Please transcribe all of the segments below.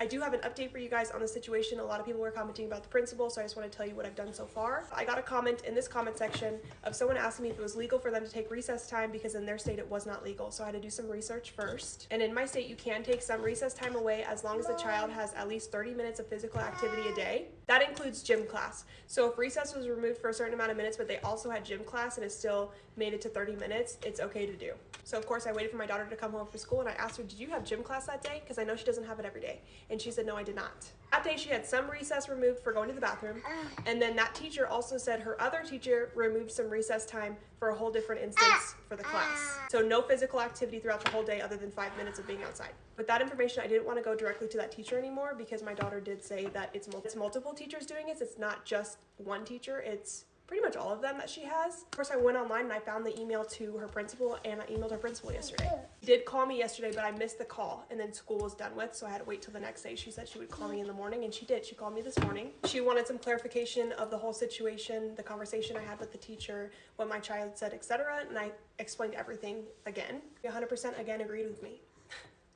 I do have an update for you guys on the situation. A lot of people were commenting about the principal, so I just want to tell you what I've done so far. I got a comment in this comment section of someone asking me if it was legal for them to take recess time because in their state it was not legal. So I had to do some research first. And in my state, you can take some recess time away as long as the child has at least 30 minutes of physical activity a day. That includes gym class. So if recess was removed for a certain amount of minutes, but they also had gym class and it still made it to 30 minutes, it's okay to do. So of course I waited for my daughter to come home from school and I asked her, did you have gym class that day? Because I know she doesn't have it every day. And she said, no, I did not. That day she had some recess removed for going to the bathroom. And then that teacher also said her other teacher removed some recess time for a whole different instance for the class. So no physical activity throughout the whole day other than 5 minutes of being outside. With that information, I didn't want to go directly to that teacher anymore because my daughter did say that it's multiple teachers doing it. It's not just one teacher, it's pretty much all of them that she has. Of course, I went online and I found the email to her principal and I emailed her principal yesterday. She did call me yesterday, but I missed the call and then school was done with, so I had to wait till the next day. She said she would call me in the morning and she did. She called me this morning. She wanted some clarification of the whole situation, the conversation I had with the teacher, what my child said, etc. And I explained everything again. 100% again agreed with me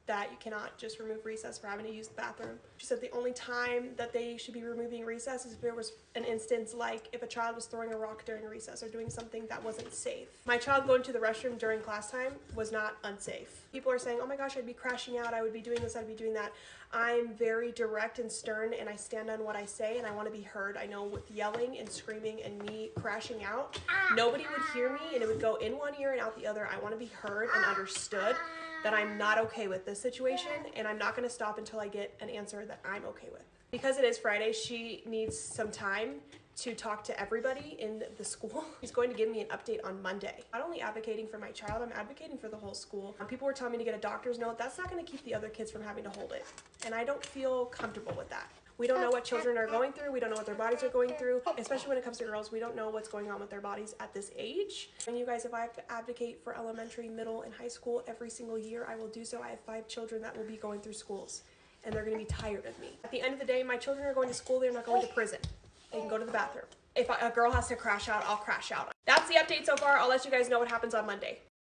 that you cannot just remove recess for having to use the bathroom. She said the only time that they should be removing recess is if there was an instance like if a child was throwing a rock during recess or doing something that wasn't safe. My child going to the restroom during class time was not unsafe. People are saying, oh my gosh, I'd be crashing out, I would be doing this, I'd be doing that. I'm very direct and stern and I stand on what I say and I want to be heard. I know with yelling and screaming and me crashing out, nobody would hear me and it would go in one ear and out the other. I want to be heard and understood that I'm not okay with this situation and I'm not going to stop until I get an answer that I'm okay with. Because it is Friday, she needs some time to talk to everybody in the school. She's going to give me an update on Monday. Not only advocating for my child, I'm advocating for the whole school. People were telling me to get a doctor's note. That's not going to keep the other kids from having to hold it. And I don't feel comfortable with that. We don't know what children are going through. We don't know what their bodies are going through, especially when it comes to girls. We don't know what's going on with their bodies at this age. And you guys, if I have to advocate for elementary, middle, and high school every single year, I will do so. I have 5 children that will be going through schools, and they're going to be tired of me. At the end of the day, my children are going to school. They're not going to prison. They can go to the bathroom. If a girl has to crash out, I'll crash out. That's the update so far. I'll let you guys know what happens on Monday.